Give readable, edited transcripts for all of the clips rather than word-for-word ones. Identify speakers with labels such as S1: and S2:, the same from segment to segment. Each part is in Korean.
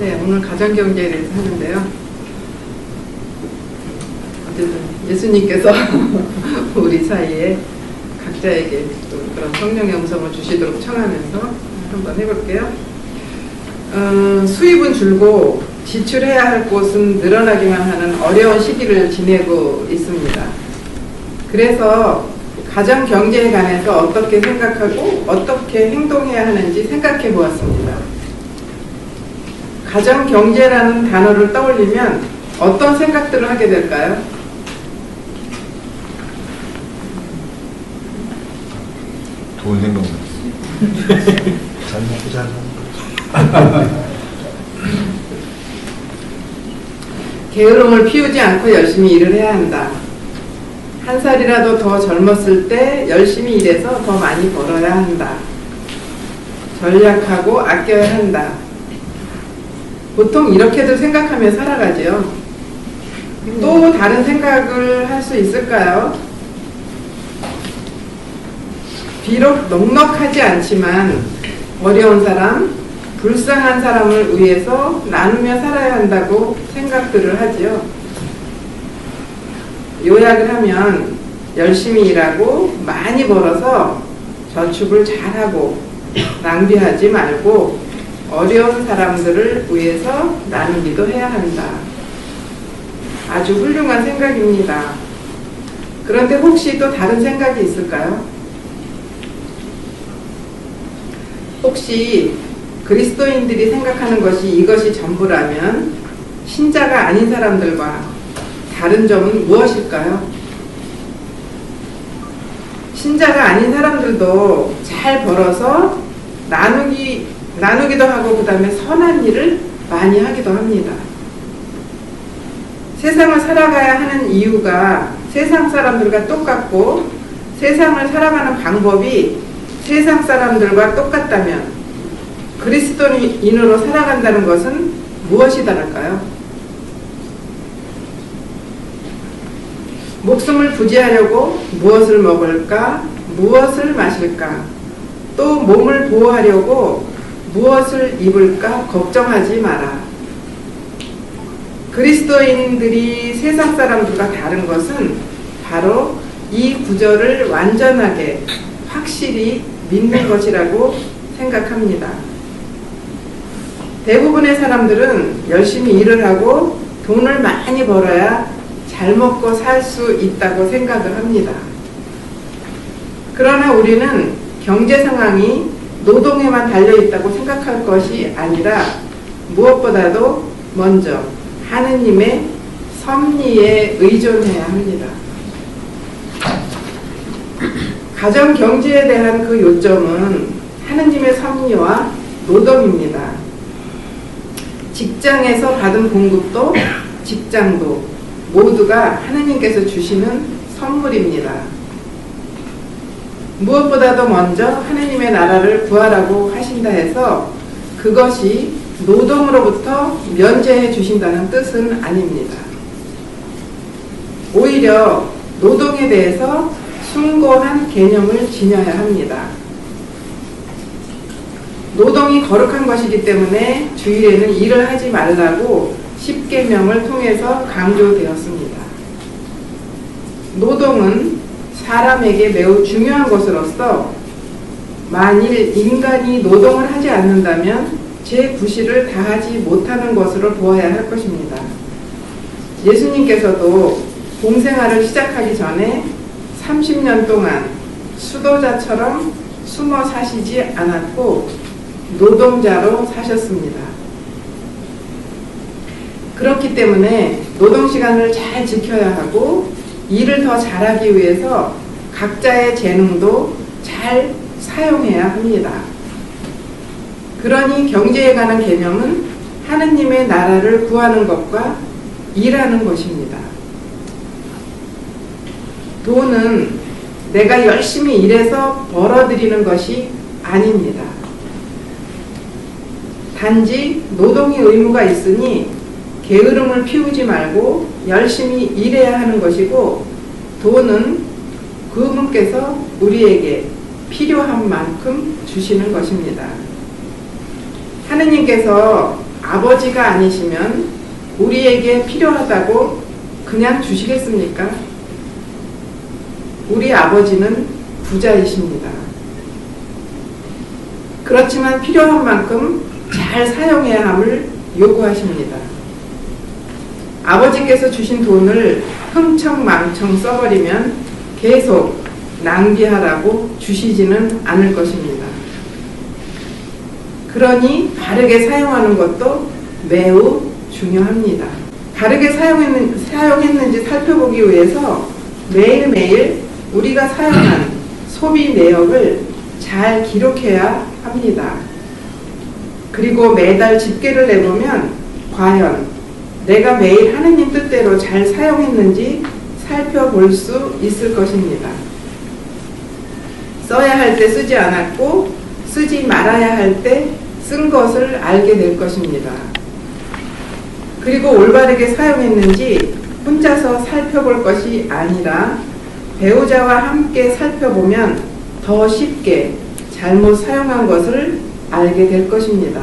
S1: 네, 오늘 가정경제에 대해서 하는데요. 어쨌든 예수님께서 우리 사이에 각자에게 좀 그런 성령의 음성을 주시도록 청하면서 한번 해볼게요. 수입은 줄고 지출해야 할 곳은 늘어나기만 하는 어려운 시기를 지내고 있습니다. 그래서 가정 경제에 관해서 어떻게 생각하고 어떻게 행동해야 하는지 생각해 보았습니다. 가정 경제라는 단어를 떠올리면 어떤 생각들을 하게 될까요?
S2: 돈 생각나. 잘 먹고 잘 사는 거.
S1: 게으름을 피우지 않고 열심히 일을 해야 한다. 한 살이라도 더 젊었을 때 열심히 일해서 더 많이 벌어야 한다. 전략하고 아껴야 한다. 보통 이렇게들 생각하며 살아가죠. 또 다른 생각을 할 수 있을까요? 비록 넉넉하지 않지만 어려운 사람, 불쌍한 사람을 위해서 나누며 살아야 한다고 생각들을 하지요. 요약을 하면 열심히 일하고 많이 벌어서 저축을 잘하고 낭비하지 말고 어려운 사람들을 위해서 나누기도 해야 한다. 아주 훌륭한 생각입니다. 그런데 혹시 또 다른 생각이 있을까요? 혹시 그리스도인들이 생각하는 것이 이것이 전부라면 신자가 아닌 사람들과 다른 점은 무엇일까요? 신자가 아닌 사람들도 잘 벌어서 나누기도 하고 그 다음에 선한 일을 많이 하기도 합니다. 세상을 살아가야 하는 이유가 세상 사람들과 똑같고 세상을 살아가는 방법이 세상 사람들과 똑같다면 그리스도인으로 살아간다는 것은 무엇이 다를까요? 목숨을 부지하려고 무엇을 먹을까, 무엇을 마실까, 또 몸을 보호하려고 무엇을 입을까 걱정하지 마라. 그리스도인들이 세상 사람들과 다른 것은 바로 이 구절을 완전하게 확실히 믿는 것이라고 생각합니다. 대부분의 사람들은 열심히 일을 하고 돈을 많이 벌어야 잘 먹고 살 수 있다고 생각을 합니다. 그러나 우리는 경제 상황이 노동에만 달려있다고 생각할 것이 아니라 무엇보다도 먼저 하느님의 섭리에 의존해야 합니다. 가정 경제에 대한 그 요점은 하느님의 섭리와 노동입니다. 직장에서 받은 봉급도 직장도 모두가 하느님께서 주시는 선물입니다. 무엇보다도 먼저 하느님의 나라를 구하라고 하신다 해서 그것이 노동으로부터 면제해 주신다는 뜻은 아닙니다. 오히려 노동에 대해서 숭고한 개념을 지녀야 합니다. 노동이 거룩한 것이기 때문에 주일에는 일을 하지 말라고 십계명을 통해서 강조되었습니다. 노동은 사람에게 매우 중요한 것으로서 만일 인간이 노동을 하지 않는다면 제 구실을 다하지 못하는 것으로 보아야 할 것입니다. 예수님께서도 공생활을 시작하기 전에 30년 동안 수도자처럼 숨어 사시지 않았고 노동자로 사셨습니다. 그렇기 때문에 노동시간을 잘 지켜야 하고 일을 더 잘하기 위해서 각자의 재능도 잘 사용해야 합니다. 그러니 경제에 관한 개념은 하느님의 나라를 구하는 것과 일하는 것입니다. 돈은 내가 열심히 일해서 벌어들이는 것이 아닙니다. 단지 노동의 의무가 있으니 게으름을 피우지 말고 열심히 일해야 하는 것이고 돈은 그분께서 우리에게 필요한 만큼 주시는 것입니다. 하느님께서 아버지가 아니시면 우리에게 필요하다고 그냥 주시겠습니까? 우리 아버지는 부자이십니다. 그렇지만 필요한 만큼 잘 사용해야 함을 요구하십니다. 아버지께서 주신 돈을 흥청망청 써버리면 계속 낭비하라고 주시지는 않을 것입니다. 그러니 바르게 사용하는 것도 매우 중요합니다. 바르게 사용했는지 살펴보기 위해서 매일매일 우리가 사용한 소비 내역을 잘 기록해야 합니다. 그리고 매달 집계를 내보면 과연 내가 매일 하느님 뜻대로 잘 사용했는지 살펴볼 수 있을 것입니다. 써야 할 때 쓰지 않았고 쓰지 말아야 할 때 쓴 것을 알게 될 것입니다. 그리고 올바르게 사용했는지 혼자서 살펴볼 것이 아니라 배우자와 함께 살펴보면 더 쉽게 잘못 사용한 것을 알게 될 것입니다.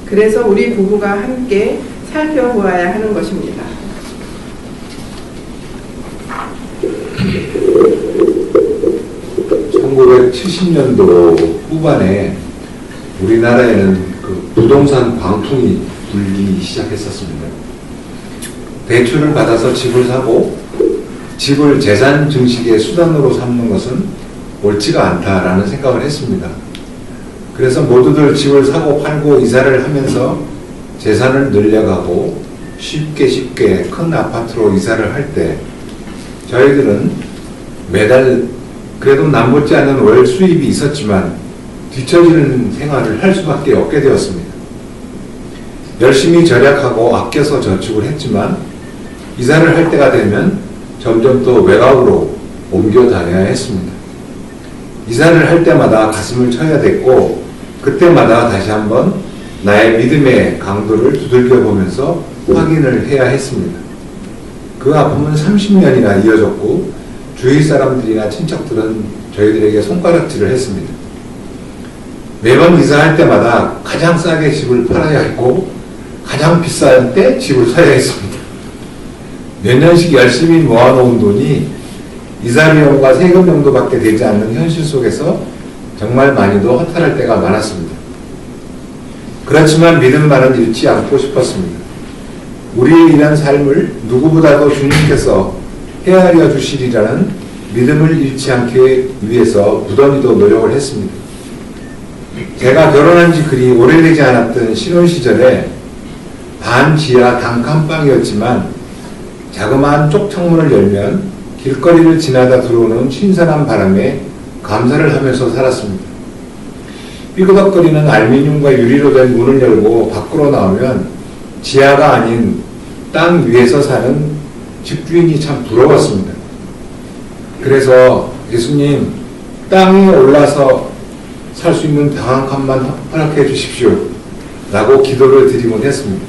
S1: 그래서 우리 부부가 함께 살펴보아야 하는 것입니다.
S3: (1970년도) 후반에 우리나라에는 그 부동산 광풍이 불기 시작했었습니다. 대출을 받아서 집을 사고 집을 재산 증식의 수단으로 삼는 것은 옳지가 않다라는 생각을 했습니다. 그래서 모두들 집을 사고 팔고 이사를 하면서 재산을 늘려가고 쉽게 큰 아파트로 이사를 할 때 저희들은 매달 그래도 남못지 않은 월 수입이 있었지만 뒤처지는 생활을 할 수밖에 없게 되었습니다. 열심히 절약하고 아껴서 저축을 했지만 이사를 할 때가 되면 점점 또 외곽으로 옮겨 다녀야 했습니다. 이사를 할 때마다 가슴을 쳐야 됐고 그때마다 다시 한번 나의 믿음의 강도를 두들겨 보면서 확인을 해야 했습니다. 그 아픔은 30년이나 이어졌고 주위 사람들이나 친척들은 저희들에게 손가락질을 했습니다. 매번 이사할 때마다 가장 싸게 집을 팔아야 했고 가장 비싼 때 집을 사야 했습니다. 몇 년씩 열심히 모아놓은 돈이 이사 비용과 세금 정도밖에 되지 않는 현실 속에서 정말 많이도 허탈할 때가 많았습니다. 그렇지만 믿음만은 잃지 않고 싶었습니다. 우리의 이런 삶을 누구보다도 주님께서 헤아려 주시리라는 믿음을 잃지 않기 위해서 무던히도 노력을 했습니다. 제가 결혼한 지 그리 오래되지 않았던 신혼 시절에 반지하 단칸방이었지만 자그마한 쪽창문을 열면 길거리를 지나다 들어오는 신선한 바람에 감사를 하면서 살았습니다. 삐그덕거리는 알루미늄과 유리로 된 문을 열고 밖으로 나오면 지하가 아닌 땅 위에서 사는 집주인이 참 부러웠습니다. 그래서 예수님, 땅에 올라서 살 수 있는 방 한 칸만 허락해 주십시오 라고 기도를 드리곤 했습니다.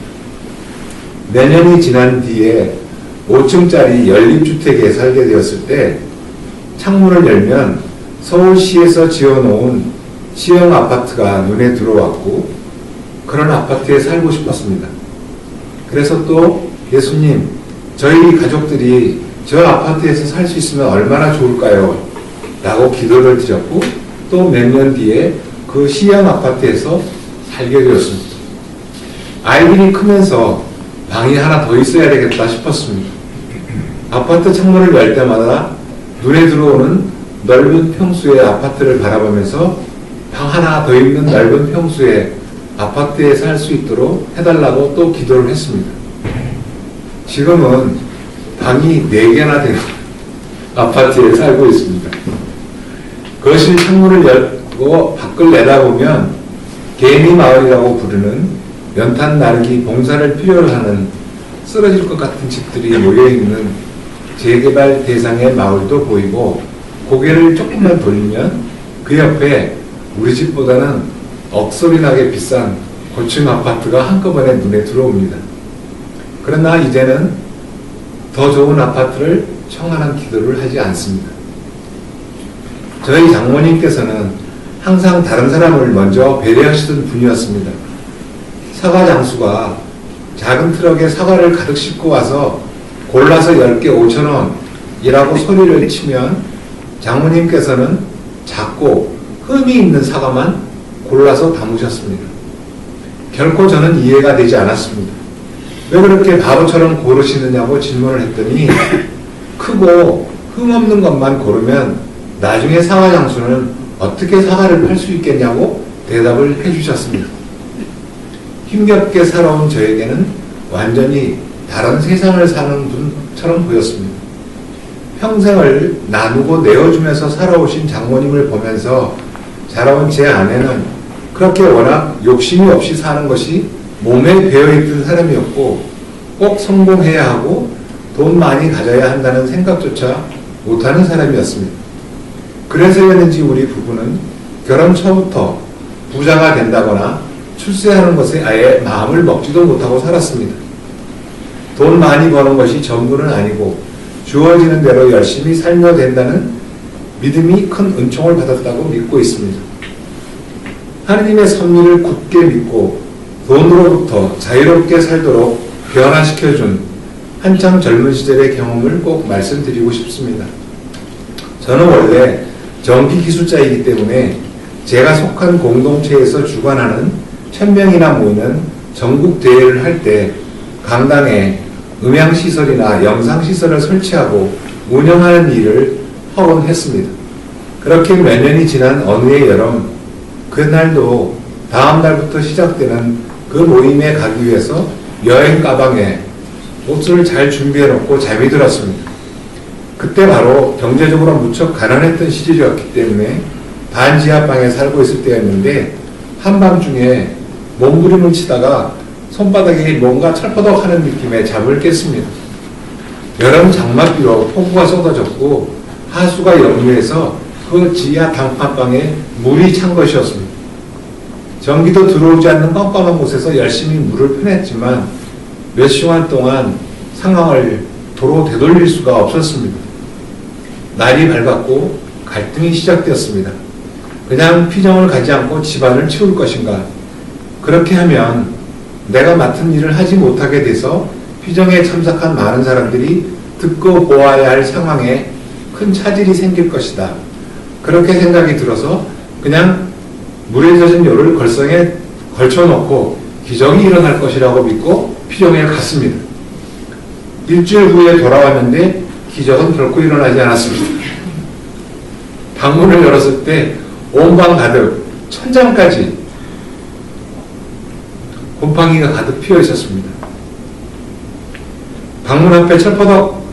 S3: 몇 년이 지난 뒤에 5층짜리 연립주택에 살게 되었을 때 창문을 열면 서울시에서 지어놓은 시형 아파트가 눈에 들어왔고 그런 아파트에 살고 싶었습니다. 그래서 또 예수님, 저희 가족들이 저 아파트에서 살 수 있으면 얼마나 좋을까요? 라고 기도를 드렸고 또 몇 년 뒤에 그 시형 아파트에서 살게 되었습니다. 아이들이 크면서 방이 하나 더 있어야 되겠다 싶었습니다. 아파트 창문을 열 때마다 눈에 들어오는 넓은 평수의 아파트를 바라보면서 방 하나 더 있는 넓은 평수의 아파트에 살 수 있도록 해달라고 또 기도를 했습니다. 지금은 방이 4개나 되는 아파트에 살고 있습니다. 거실 창문을 열고 밖을 내다보면 개미마을이라고 부르는 연탄 나르기 봉사를 필요로 하는 쓰러질 것 같은 집들이 모여있는 재개발 대상의 마을도 보이고 고개를 조금만 돌리면 그 옆에 우리 집보다는 억소리 나게 비싼 고층 아파트가 한꺼번에 눈에 들어옵니다. 그러나 이제는 더 좋은 아파트를 청하는 기도를 하지 않습니다. 저희 장모님께서는 항상 다른 사람을 먼저 배려하시던 분이었습니다. 사과 장수가 작은 트럭에 사과를 가득 싣고 와서 골라서 10개 5,000원이라고 소리를 치면 장모님께서는 작고 흠이 있는 사과만 골라서 담으셨습니다. 결코 저는 이해가 되지 않았습니다. 왜 그렇게 바보처럼 고르시느냐고 질문을 했더니 크고 흠 없는 것만 고르면 나중에 사과 장수는 어떻게 사과를 팔 수 있겠냐고 대답을 해주셨습니다. 힘겹게 살아온 저에게는 완전히 다른 세상을 사는 분처럼 보였습니다. 평생을 나누고 내어주면서 살아오신 장모님을 보면서 자라온 제 아내는 그렇게 워낙 욕심이 없이 사는 것이 몸에 배어있던 사람이었고 꼭 성공해야 하고 돈 많이 가져야 한다는 생각조차 못하는 사람이었습니다. 그래서였는지 우리 부부는 결혼 초부터 부자가 된다거나 출세하는 것에 아예 마음을 먹지도 못하고 살았습니다. 돈 많이 버는 것이 전부는 아니고 주어지는 대로 열심히 살면 된다는 믿음이 큰 은총을 받았다고 믿고 있습니다. 하느님의 섭리를 굳게 믿고 돈으로부터 자유롭게 살도록 변화시켜준 한참 젊은 시절의 경험을 꼭 말씀드리고 싶습니다. 저는 원래 전기기술자이기 때문에 제가 속한 공동체에서 주관하는 1000명이나 모이는 전국 대회를 할 때 강당에 음향시설이나 영상시설을 설치하고 운영하는 일을 하곤 했습니다. 그렇게 몇 년이 지난 어느 해 여름, 그날도 다음 날부터 시작되는 그 모임에 가기 위해서 여행 가방에 옷을 잘 준비해 놓고 잠이 들었습니다. 그때 바로 경제적으로 무척 가난했던 시절이었기 때문에 반지하방에 살고 있을 때였는데 한밤중에 몸부림을 치다가 손바닥에 뭔가 철퍼덕 하는 느낌에 잠을 깼습니다. 여름 장맛비로 폭우가 쏟아졌고 하수가 역류해서 그 지하 단칸방에 물이 찬 것이었습니다. 전기도 들어오지 않는 깜깜한 곳에서 열심히 물을 퍼냈지만 몇 시간 동안 상황을 도로 되돌릴 수가 없었습니다. 날이 밝았고 갈등이 시작되었습니다. 그냥 피정을 가지 않고 집안을 치울 것인가? 그렇게 하면 내가 맡은 일을 하지 못하게 돼서 피정에 참석한 많은 사람들이 듣고 보아야 할 상황에 큰 차질이 생길 것이다. 그렇게 생각이 들어서 그냥 물에 젖은 요를 걸성에 걸쳐놓고 기적이 일어날 것이라고 믿고 피정에 갔습니다. 일주일 후에 돌아왔는데 기적은 결코 일어나지 않았습니다. 방문을 열었을 때 온 방 가득 천장까지 곰팡이가 가득 피어 있었습니다. 방문 앞에 철퍼덕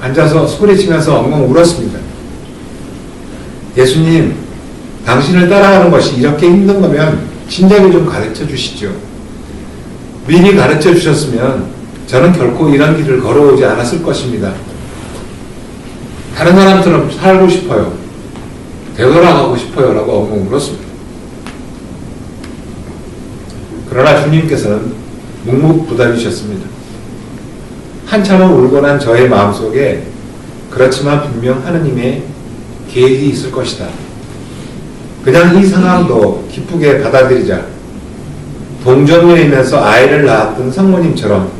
S3: 앉아서 소리치면서 엉엉 울었습니다. 예수님, 당신을 따라가는 것이 이렇게 힘든 거면 진작에 좀 가르쳐 주시죠. 미리 가르쳐 주셨으면 저는 결코 이런 길을 걸어오지 않았을 것입니다. 다른 사람처럼 살고 싶어요. 되돌아가고 싶어요. 라고 엉엉 울었습니다. 그러나 주님께서는 묵묵부답이셨습니다. 한참을 울고 난 저의 마음속에 그렇지만 분명 하느님의 계획이 있을 것이다. 그냥 이 상황도 기쁘게 받아들이자. 동정녀이면서 아이를 낳았던 상모님처럼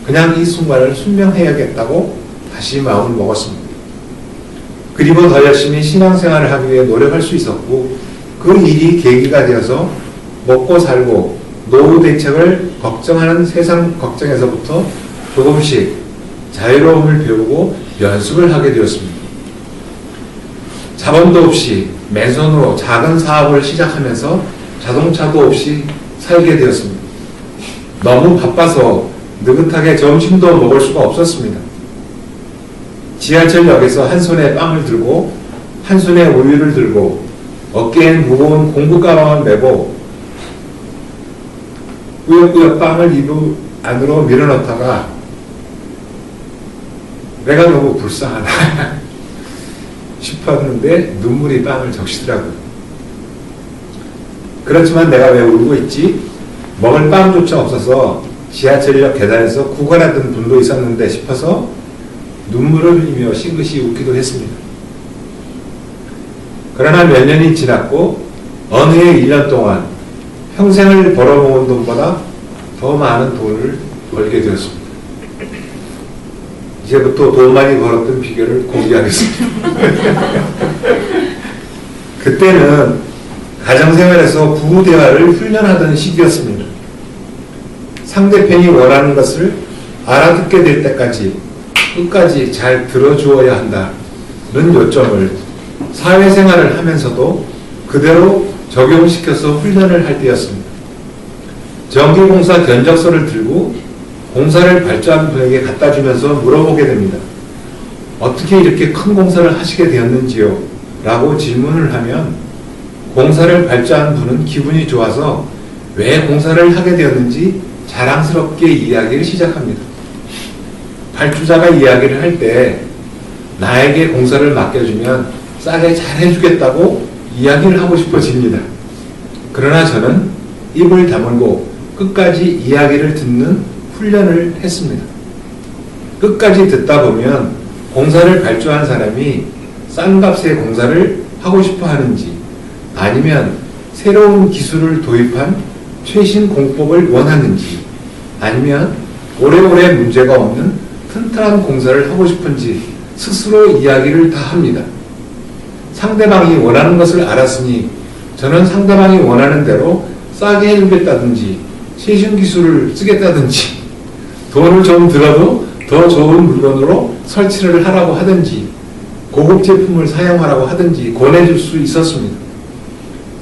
S3: 그냥 이 순간을 순명해야겠다고 다시 마음을 먹었습니다. 그리고 더 열심히 신앙생활을 하기 위해 노력할 수 있었고 그 일이 계기가 되어서 먹고 살고 노후 대책을 걱정하는 세상 걱정에서부터 조금씩 자유로움을 배우고 연습을 하게 되었습니다. 자본도 없이 맨손으로 작은 사업을 시작하면서 자동차도 없이 살게 되었습니다. 너무 바빠서 느긋하게 점심도 먹을 수가 없었습니다. 지하철역에서 한 손에 빵을 들고 한 손에 우유를 들고 어깨엔 무거운 공구 가방을 메고 꾸역꾸역 빵을 입 안으로 밀어넣다가 내가 너무 불쌍하다 싶었는데 눈물이 빵을 적시더라고요. 그렇지만 내가 왜 울고 있지? 먹을 빵조차 없어서 지하철역 계단에서 구걸하던 분도 있었는데 싶어서 눈물을 흘리며 싱긋이 웃기도 했습니다. 그러나 몇 년이 지났고 어느 해 1년 동안 평생을 벌어모은 돈보다 더 많은 돈을 벌게 되었습니다. 이제부터 돈 많이 벌었던 비결을 공개하겠습니다. 그때는 가정생활에서 부부 대화를 훈련하던 시기였습니다. 상대편이 원하는 것을 알아듣게 될 때까지 끝까지 잘 들어주어야 한다는 요점을 사회생활을 하면서도 그대로 적용시켜서 훈련을 할 때였습니다. 전기공사 견적서를 들고 공사를 발주한 분에게 갖다 주면서 물어보게 됩니다. 어떻게 이렇게 큰 공사를 하시게 되었는지요? 라고 질문을 하면 공사를 발주한 분은 기분이 좋아서 왜 공사를 하게 되었는지 자랑스럽게 이야기를 시작합니다. 발주자가 이야기를 할 때 나에게 공사를 맡겨주면 싸게 잘 해주겠다고 이야기를 하고 싶어집니다. 그러나 저는 입을 다물고 끝까지 이야기를 듣는 훈련을 했습니다. 끝까지 듣다 보면 공사를 발주한 사람이 싼 값의 공사를 하고 싶어 하는지 아니면 새로운 기술을 도입한 최신 공법을 원하는지 아니면 오래오래 문제가 없는 튼튼한 공사를 하고 싶은지 스스로 이야기를 다 합니다. 상대방이 원하는 것을 알았으니 저는 상대방이 원하는 대로 싸게 해주겠다든지 최신 기술을 쓰겠다든지 돈을 좀 들어도 더 좋은 물건으로 설치를 하라고 하든지 고급 제품을 사용하라고 하든지 권해줄 수 있었습니다.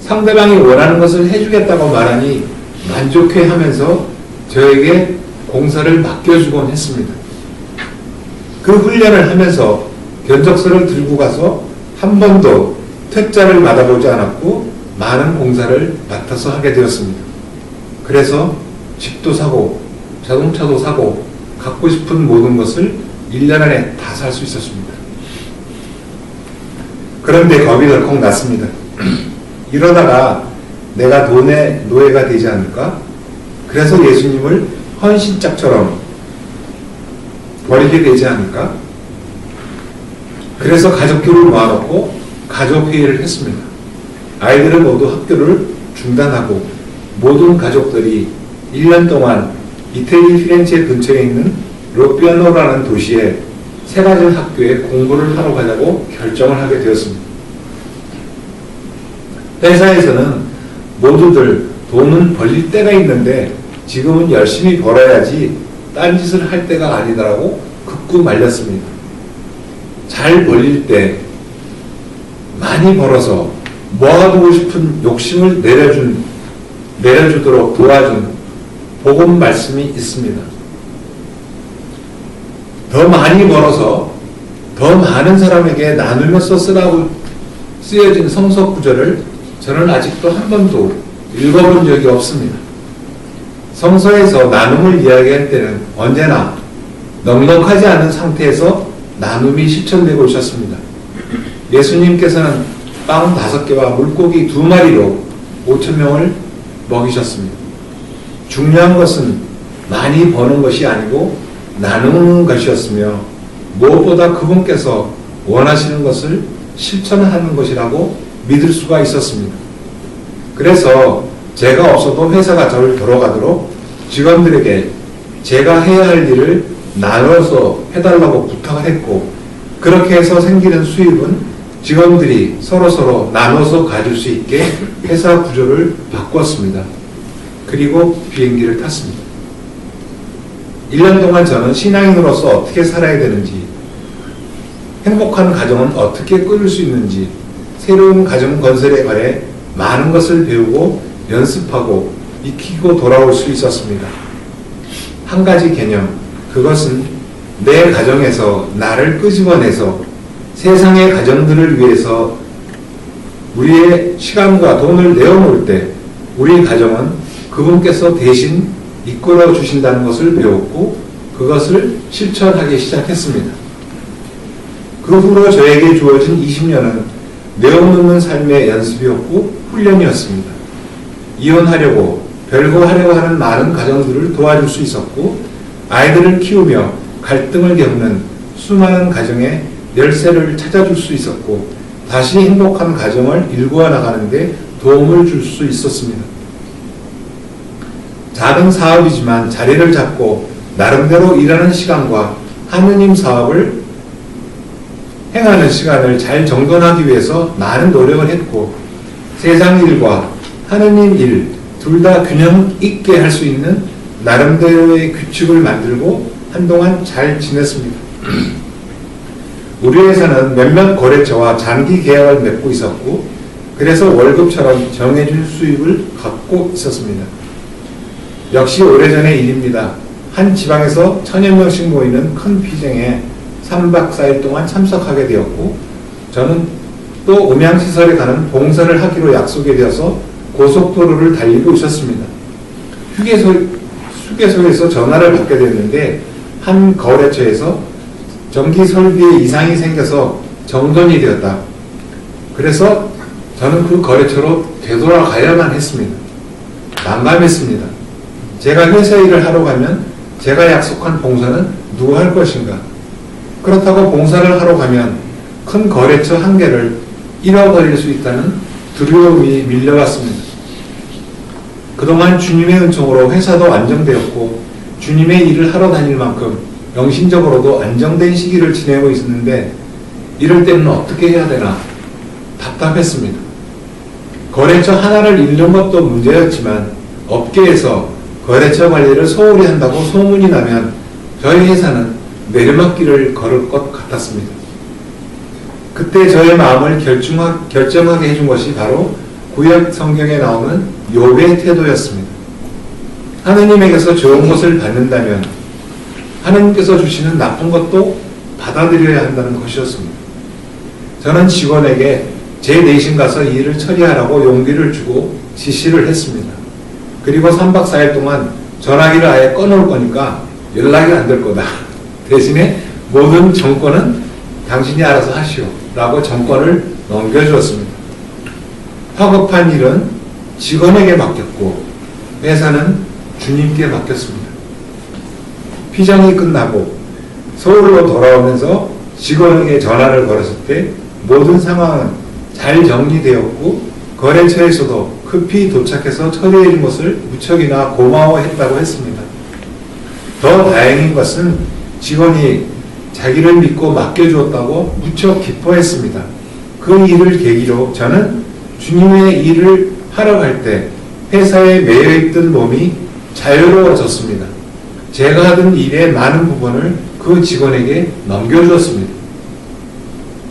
S3: 상대방이 원하는 것을 해주겠다고 말하니 만족해하면서 저에게 공사를 맡겨주곤 했습니다. 그 훈련을 하면서 견적서를 들고 가서 한 번도 퇴짜를 받아보지 않았고 많은 공사를 맡아서 하게 되었습니다. 그래서 집도 사고 자동차도 사고 갖고 싶은 모든 것을 1년 안에 다 살 수 있었습니다. 그런데 겁이 덜컥 났습니다. 이러다가 내가 돈의 노예가 되지 않을까? 그래서 예수님을 헌신짝처럼 버리게 되지 않을까? 그래서 가족끼를 모아놓고 가족회의를 했습니다. 아이들은 모두 학교를 중단하고 모든 가족들이 1년 동안 이태리 피렌체 근처에 있는 로피아노라는 도시에 세가정 학교에 공부를 하러 가자고 결정을 하게 되었습니다. 회사에서는 모두들 돈은 벌릴 때가 있는데 지금은 열심히 벌어야지 딴짓을 할 때가 아니다라고 극구 말렸습니다. 잘 벌릴 때 많이 벌어서 모아두고 싶은 욕심을 내려주도록 도와준 복음 말씀이 있습니다. 더 많이 벌어서 더 많은 사람에게 나누면서 쓰라고 쓰여진 성서 구절을 저는 아직도 한 번도 읽어본 적이 없습니다. 성서에서 나눔을 이야기할 때는 언제나 넉넉하지 않은 상태에서 나눔이 실천되고 있었습니다. 예수님께서는 빵 5개와 물고기 2마리로 5,000명을 먹이셨습니다. 중요한 것은 많이 버는 것이 아니고 나누는 것이었으며 무엇보다 그분께서 원하시는 것을 실천하는 것이라고 믿을 수가 있었습니다. 그래서 제가 없어도 회사가 저를 돌아가도록 직원들에게 제가 해야 할 일을 나눠서 해달라고 부탁을 했고 그렇게 해서 생기는 수입은 직원들이 서로서로 나눠서 가질 수 있게 회사 구조를 바꿨습니다. 그리고 비행기를 탔습니다. 1년 동안 저는 신앙인으로서 어떻게 살아야 되는지, 행복한 가정은 어떻게 꾸릴 수 있는지, 새로운 가정 건설에 관해 많은 것을 배우고 연습하고 익히고 돌아올 수 있었습니다. 한 가지 개념, 그것은 내 가정에서 나를 끄집어내서 세상의 가정들을 위해서 우리의 시간과 돈을 내어놓을 때 우리 가정은 그분께서 대신 이끌어 주신다는 것을 배웠고 그것을 실천하기 시작했습니다. 그 후로 저에게 주어진 20년은 내어놓는 삶의 연습이었고 훈련이었습니다. 이혼하려고 별거 하려고 하는 많은 가정들을 도와줄 수 있었고 아이들을 키우며 갈등을 겪는 수많은 가정의 열쇠를 찾아줄 수 있었고 다시 행복한 가정을 일구어 나가는 데 도움을 줄 수 있었습니다. 작은 사업이지만 자리를 잡고 나름대로 일하는 시간과 하느님 사업을 행하는 시간을 잘 정돈하기 위해서 많은 노력을 했고, 세상 일과 하느님 일 둘 다 균형 있게 할 수 있는 나름대로의 규칙을 만들고 한동안 잘 지냈습니다. 우리 회사는 몇몇 거래처와 장기 계약을 맺고 있었고, 그래서 월급처럼 정해진 수입을 갖고 있었습니다. 역시 오래전의 일입니다. 한 지방에서 1000여 명씩 모이는 큰 피쟁에 3박 4일 동안 참석하게 되었고, 저는 또 음향시설에 가는 봉사를 하기로 약속이 되어서 고속도로를 달리고 있었습니다. 휴게소에서 전화를 받게 됐는데, 한 거래처에서 전기 설비에 이상이 생겨서 정돈이 되었다. 그래서 저는 그 거래처로 되돌아가야만 했습니다. 난감했습니다. 제가 회사 일을 하러 가면 제가 약속한 봉사는 누가 할 것인가? 그렇다고 봉사를 하러 가면 큰 거래처 한 개를 잃어버릴 수 있다는 두려움이 밀려왔습니다. 그동안 주님의 은총으로 회사도 안정되었고 주님의 일을 하러 다닐 만큼 영신적으로도 안정된 시기를 지내고 있었는데, 이럴 때는 어떻게 해야 되나 답답했습니다. 거래처 하나를 잃는 것도 문제였지만 업계에서 거래처 관리를 소홀히 한다고 소문이 나면 저희 회사는 내리막길을 걸을 것 같았습니다. 그때 저의 마음을 결정하게 해준 것이 바로 구약 성경에 나오는 욥의 태도였습니다. 하느님에게서 좋은 것을 받는다면 하느님께서 주시는 나쁜 것도 받아들여야 한다는 것이었습니다. 저는 직원에게 제 내신 가서 이 일을 처리하라고 용기를 주고 지시를 했습니다. 그리고 3박 4일 동안 전화기를 아예 꺼놓을 거니까 연락이 안 될 거다. 대신에 모든 정권은 당신이 알아서 하시오 라고 정권을 넘겨주었습니다. 화급한 일은 직원에게 맡겼고 회사는 주님께 맡겼습니다. 피정이 끝나고 서울로 돌아오면서 직원에게 전화를 걸었을 때 모든 상황은 잘 정리되었고 거래처에서도 급히 도착해서 처리해준 것을 무척이나 고마워했다고 했습니다. 더 다행인 것은 직원이 자기를 믿고 맡겨주었다고 무척 기뻐했습니다. 그 일을 계기로 저는 주님의 일을 하러 갈 때 회사에 매여있던 몸이 자유로워졌습니다. 제가 하던 일의 많은 부분을 그 직원에게 넘겨주었습니다.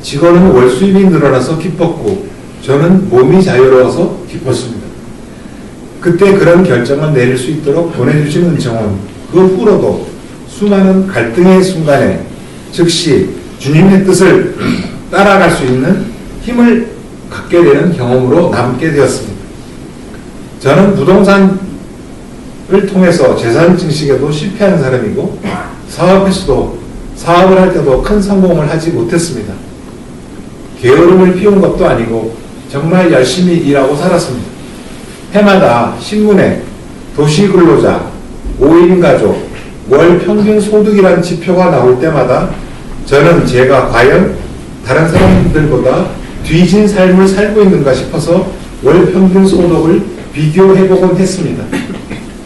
S3: 직원은 월 수입이 늘어나서 기뻤고 저는 몸이 자유로워서 기뻤습니다. 그때 그런 결정을 내릴 수 있도록 보내주신 은총은 그 후로도 수많은 갈등의 순간에 즉시 주님의 뜻을 따라갈 수 있는 힘을 갖게 되는 경험으로 남게 되었습니다. 저는 부동산을 통해서 재산 증식에도 실패한 사람이고 사업에서도 사업을 할 때도 큰 성공을 하지 못했습니다. 게으름을 피운 것도 아니고 정말 열심히 일하고 살았습니다. 해마다 신문에 도시근로자, 5인 가족, 월 평균 소득이라는 지표가 나올 때마다 저는 제가 과연 다른 사람들보다 뒤진 삶을 살고 있는가 싶어서 월 평균 소득을 비교해보곤 했습니다.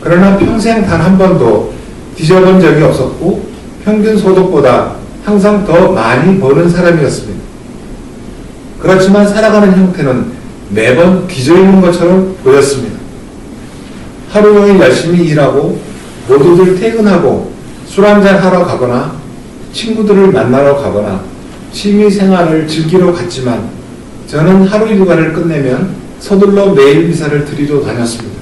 S3: 그러나 평생 단 한 번도 뒤져본 적이 없었고 평균 소득보다 항상 더 많이 버는 사람이었습니다. 그렇지만 살아가는 형태는 매번 뒤져있는 것처럼 보였습니다. 하루 종일 열심히 일하고 모두들 퇴근하고 술 한잔 하러 가거나 친구들을 만나러 가거나 취미생활을 즐기러 갔지만 저는 하루 일과를 끝내면 서둘러 매일 미사를 드리러 다녔습니다.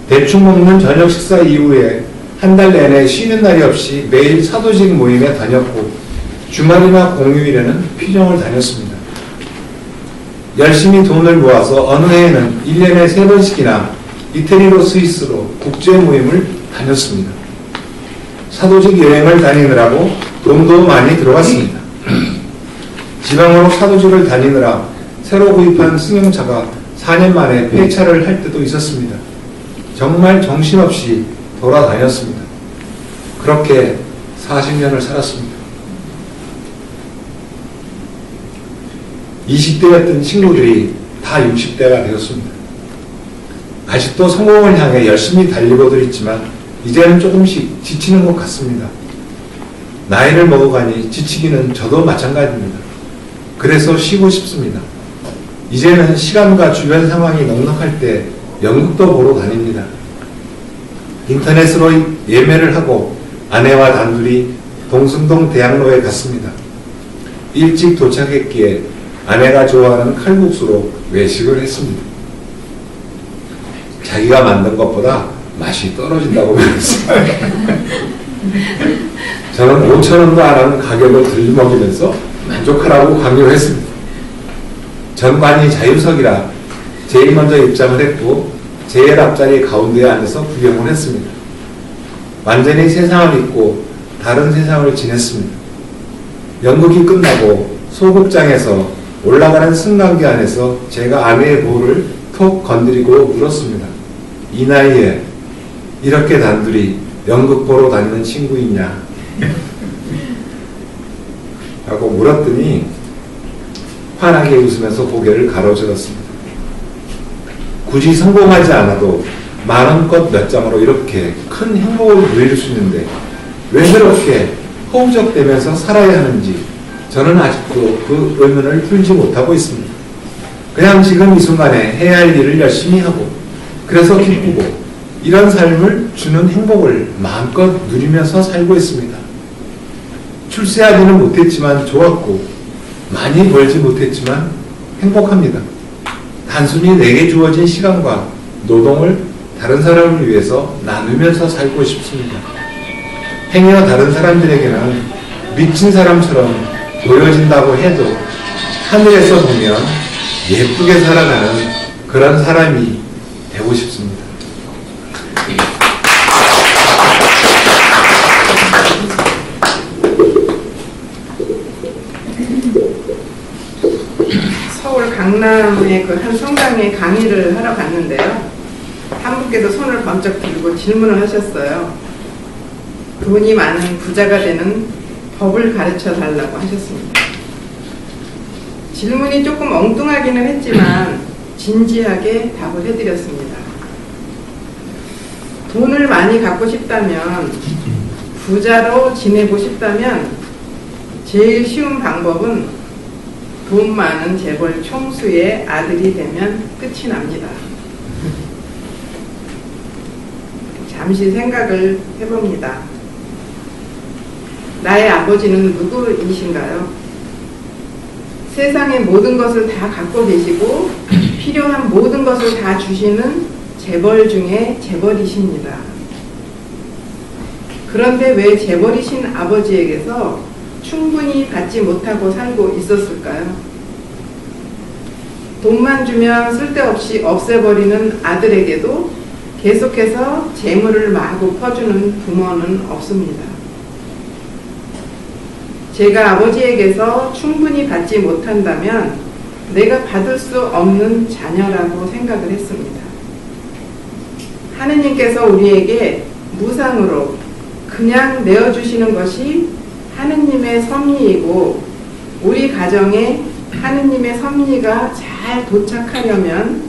S3: 대충 먹는 저녁 식사 이후에 한 달 내내 쉬는 날이 없이 매일 사도직 모임에 다녔고 주말이나 공휴일에는 피정을 다녔습니다. 열심히 돈을 모아서 어느 해에는 1년에 3번씩이나 이태리로 스위스로 국제 모임을 다녔습니다. 사도직 여행을 다니느라고 돈도 많이 들어갔습니다. 지방으로 사도직을 다니느라 새로 구입한 승용차가 4년 만에 폐차를 할 때도 있었습니다. 정말 정신없이 돌아다녔습니다. 그렇게 40년을 살았습니다. 20대였던 친구들이 다 60대가 되었습니다. 아직도 성공을 향해 열심히 달리고들 있지만 이제는 조금씩 지치는 것 같습니다. 나이를 먹어가니 지치기는 저도 마찬가지입니다. 그래서 쉬고 싶습니다. 이제는 시간과 주변 상황이 넉넉할 때 연극도 보러 다닙니다. 인터넷으로 예매를 하고 아내와 단둘이 동순동 대학로에 갔습니다. 일찍 도착했기에 아내가 좋아하는 칼국수로 외식을 했습니다. 자기가 만든 것보다 맛이 떨어진다고 말했어요. 저는 5,000원도 안 하는 가격을 들먹이면서 만족하라고 강요했습니다. 전관이 자유석이라 제일 먼저 입장을 했고 제일 앞자리 가운데에 앉아서 구경을 했습니다. 완전히 세상을 잊고 다른 세상을 지냈습니다. 연극이 끝나고 소극장에서 올라가는 승강기 안에서 제가 아내의 볼을 톡 건드리고 물었습니다. 이 나이에 이렇게 단둘이 연극 보러 다니는 친구 있냐? 라고 물었더니 환하게 웃으면서 고개를 가로저었습니다. 굳이 성공하지 않아도 만원껏 몇 장으로 이렇게 큰 행복을 누릴 수 있는데 왜 그렇게 허우적대면서 살아야 하는지 저는 아직도 그 의문을 풀지 못하고 있습니다. 그냥 지금 이 순간에 해야 할 일을 열심히 하고 그래서 기쁘고 이런 삶을 주는 행복을 마음껏 누리면서 살고 있습니다. 출세하지는 못했지만 좋았고 많이 벌지 못했지만 행복합니다. 단순히 내게 주어진 시간과 노동을 다른 사람을 위해서 나누면서 살고 싶습니다. 행여 다른 사람들에게는 미친 사람처럼 보여진다고 해도 하늘에서 보면 예쁘게 살아가는 그런 사람이 되고 싶습니다.
S1: 서울 강남의 그 한 성당에 강의를 하러 갔는데요. 한 분께서 손을 번쩍 들고 질문을 하셨어요. 돈이 많은 부자가 되는 법을 가르쳐 달라고 하셨습니다. 질문이 조금 엉뚱하기는 했지만 진지하게 답을 해드렸습니다. 돈을 많이 갖고 싶다면, 부자로 지내고 싶다면 제일 쉬운 방법은 돈 많은 재벌 총수의 아들이 되면 끝이 납니다. 잠시 생각을 해봅니다. 나의 아버지는 누구이신가요? 세상의 모든 것을 다 갖고 계시고 필요한 모든 것을 다 주시는 재벌 중에 재벌이십니다. 그런데 왜 재벌이신 아버지에게서 충분히 받지 못하고 살고 있었을까요? 돈만 주면 쓸데없이 없애버리는 아들에게도 계속해서 재물을 마구 퍼주는 부모는 없습니다. 제가 아버지에게서 충분히 받지 못한다면 내가 받을 수 없는 자녀라고 생각을 했습니다. 하느님께서 우리에게 무상으로 그냥 내어주시는 것이 하느님의 섭리이고 우리 가정에 하느님의 섭리가 잘 도착하려면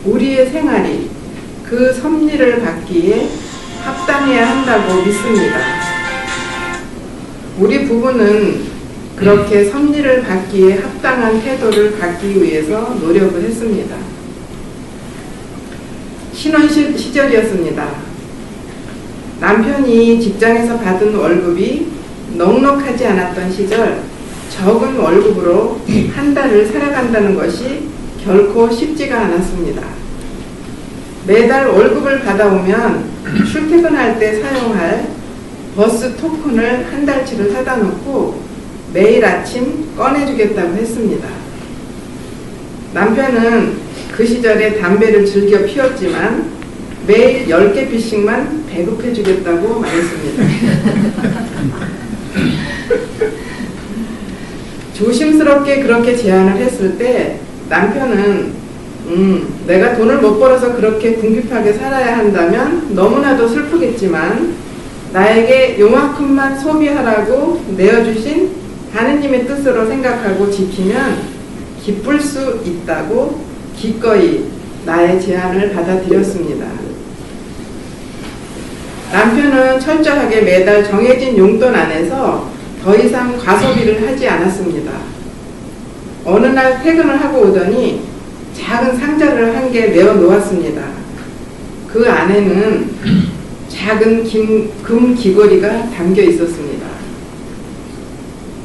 S1: 우리의 생활이 그 섭리를 받기에 합당해야 한다고 믿습니다. 우리 부부는 그렇게 섭리를 받기에 합당한 태도를 갖기 위해서 노력을 했습니다. 신혼 시절이었습니다. 남편이 직장에서 받은 월급이 넉넉하지 않았던 시절 적은 월급으로 한 달을 살아간다는 것이 결코 쉽지가 않았습니다. 매달 월급을 받아오면 출퇴근할 때 사용할 버스 토큰을 한 달치를 사다 놓고 매일 아침 꺼내주겠다고 했습니다. 남편은 그 시절에 담배를 즐겨 피웠지만 매일 10개 피씩만 배급해 주겠다고 말했습니다. 조심스럽게 그렇게 제안을 했을 때 남편은 내가 돈을 못 벌어서 그렇게 궁핍하게 살아야 한다면 너무나도 슬프겠지만 나에게 요만큼만 소비하라고 내어주신 하느님의 뜻으로 생각하고 지키면 기쁠 수 있다고 기꺼이 나의 제안을 받아들였습니다. 남편은 철저하게 매달 정해진 용돈 안에서 더 이상 과소비를 하지 않았습니다. 어느 날 퇴근을 하고 오더니 작은 상자를 한 개 내어 놓았습니다. 그 안에는 작은 금 귀걸이가 담겨 있었습니다.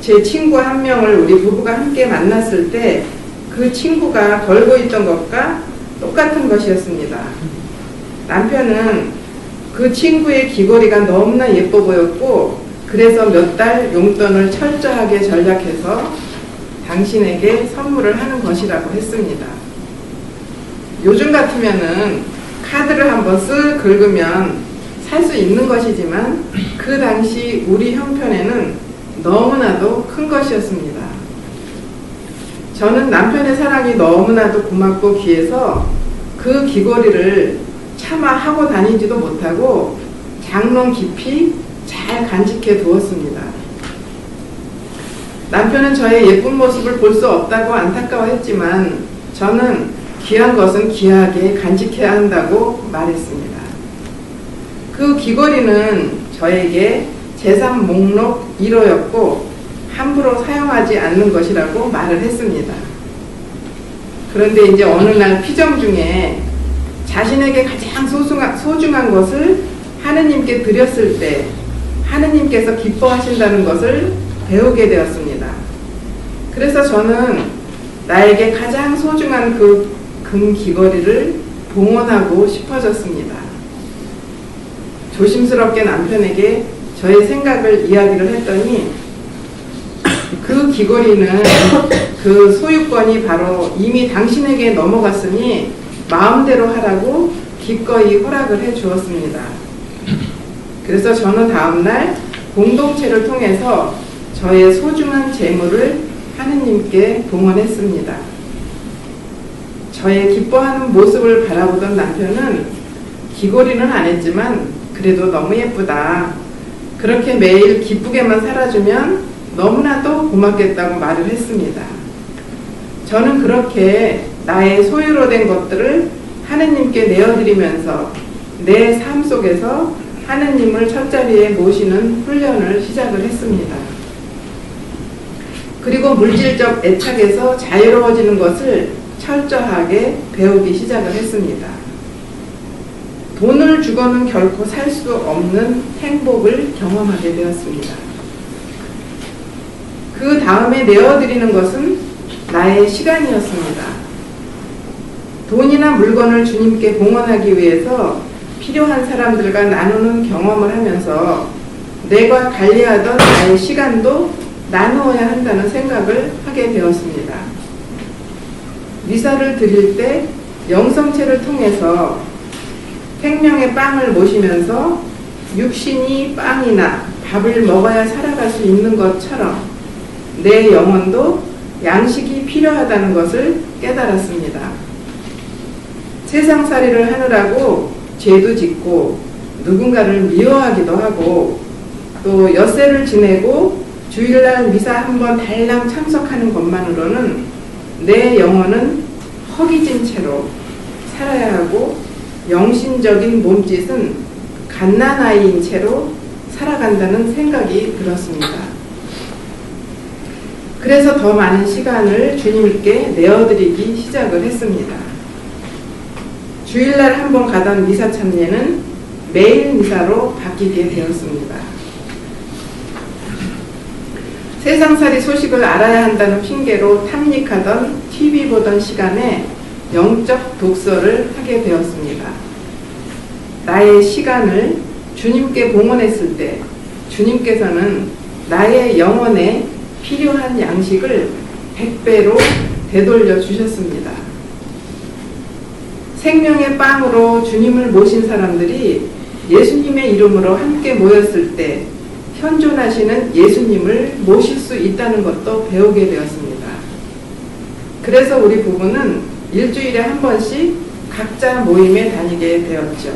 S1: 제 친구 한 명을 우리 부부가 함께 만났을 때 그 친구가 걸고 있던 것과 똑같은 것이었습니다. 남편은 그 친구의 귀걸이가 너무나 예뻐 보였고 그래서 몇 달 용돈을 철저하게 전략해서 당신에게 선물을 하는 것이라고 했습니다. 요즘 같으면은 카드를 한번 쓱 긁으면 살 수 있는 것이지만 그 당시 우리 형편에는 너무나도 큰 것이었습니다. 저는 남편의 사랑이 너무나도 고맙고 귀해서 그 귀걸이를 차마 하고 다니지도 못하고 장롱 깊이 잘 간직해 두었습니다. 남편은 저의 예쁜 모습을 볼 수 없다고 안타까워했지만 저는 귀한 것은 귀하게 간직해야 한다고 말했습니다. 그 귀걸이는 저에게 재산 목록 1호였고 함부로 사용하지 않는 것이라고 말을 했습니다. 그런데 이제 어느 날 피정 중에 자신에게 가장 소중한 것을 하느님께 드렸을 때 하느님께서 기뻐하신다는 것을 배우게 되었습니다. 그래서 저는 나에게 가장 소중한 그 금 귀걸이를 봉헌하고 싶어졌습니다. 조심스럽게 남편에게 저의 생각을 이야기를 했더니 그 귀걸이는 그 소유권이 바로 이미 당신에게 넘어갔으니 마음대로 하라고 기꺼이 허락을 해 주었습니다. 그래서 저는 다음날 공동체를 통해서 저의 소중한 재물을 하느님께 봉헌했습니다. 저의 기뻐하는 모습을 바라보던 남편은 귀걸이는 안 했지만 그래도 너무 예쁘다. 그렇게 매일 기쁘게만 살아주면 너무나도 고맙겠다고 말을 했습니다. 저는 그렇게 나의 소유로 된 것들을 하느님께 내어드리면서 내 삶 속에서 하느님을 첫자리에 모시는 훈련을 시작을 했습니다. 그리고 물질적 애착에서 자유로워지는 것을 철저하게 배우기 시작을 했습니다. 돈을 주고는 결코 살 수 없는 행복을 경험하게 되었습니다. 그 다음에 내어드리는 것은 나의 시간이었습니다. 돈이나 물건을 주님께 봉헌하기 위해서 필요한 사람들과 나누는 경험을 하면서 내가 관리하던 나의 시간도 나누어야 한다는 생각을 하게 되었습니다. 미사를 드릴 때 영성체를 통해서 생명의 빵을 모시면서 육신이 빵이나 밥을 먹어야 살아갈 수 있는 것처럼 내 영혼도 양식이 필요하다는 것을 깨달았습니다. 세상살이를 하느라고 죄도 짓고 누군가를 미워하기도 하고 또 엿새를 지내고 주일날 미사 한번 달랑 참석하는 것만으로는 내 영혼은 허기진 채로 살아야 하고 영신적인 몸짓은 갓난아이인 채로 살아간다는 생각이 들었습니다. 그래서 더 많은 시간을 주님께 내어드리기 시작을 했습니다. 주일날 한번 가던 미사 참례는 매일 미사로 바뀌게 되었습니다. 세상살이 소식을 알아야 한다는 핑계로 탐닉하던 TV 보던 시간에 영적 독서를 하게 되었습니다. 나의 시간을 주님께 봉헌했을 때 주님께서는 나의 영혼에 필요한 양식을 100배로 되돌려 주셨습니다. 생명의 빵으로 주님을 모신 사람들이 예수님의 이름으로 함께 모였을 때 현존하시는 예수님을 모실 수 있다는 것도 배우게 되었습니다. 그래서 우리 부부는 일주일에 한 번씩 각자 모임에 다니게 되었죠.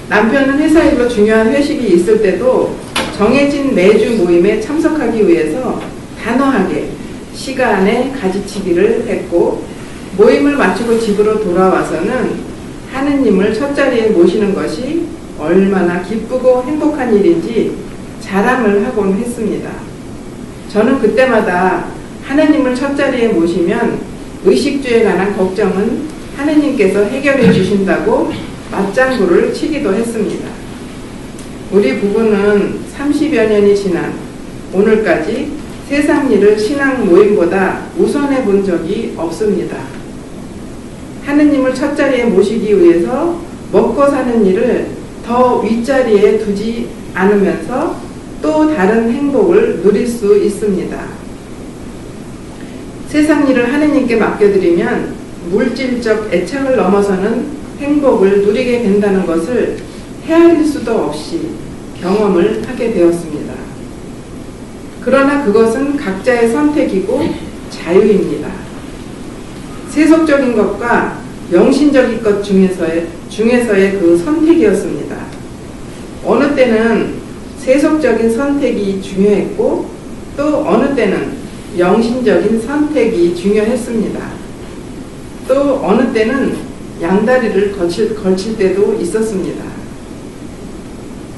S1: 남편은 회사 일로 중요한 회식이 있을 때도 정해진 매주 모임에 참석하기 위해서 단호하게 시간에 가지치기를 했고 모임을 마치고 집으로 돌아와서는 하느님을 첫자리에 모시는 것이 얼마나 기쁘고 행복한 일인지 자랑을 하곤 했습니다. 저는 그때마다 하느님을 첫자리에 모시면 의식주에 관한 걱정은 하느님께서 해결해 주신다고 맞장구를 치기도 했습니다. 우리 부부는 30여 년이 지난 오늘까지 세상 일을 신앙 모임보다 우선해 본 적이 없습니다. 하느님을 첫자리에 모시기 위해서 먹고 사는 일을 더 윗자리에 두지 않으면서 또 다른 행복을 누릴 수 있습니다. 세상 일을 하느님께 맡겨드리면 물질적 애착을 넘어서는 행복을 누리게 된다는 것을 헤아릴 수도 없이 경험을 하게 되었습니다. 그러나 그것은 각자의 선택이고 자유입니다. 세속적인 것과 영신적인 것 중에서의 그 선택이었습니다. 어느 때는 세속적인 선택이 중요했고 또 어느 때는 영신적인 선택이 중요했습니다. 또 어느 때는 양다리를 걸칠 때도 있었습니다.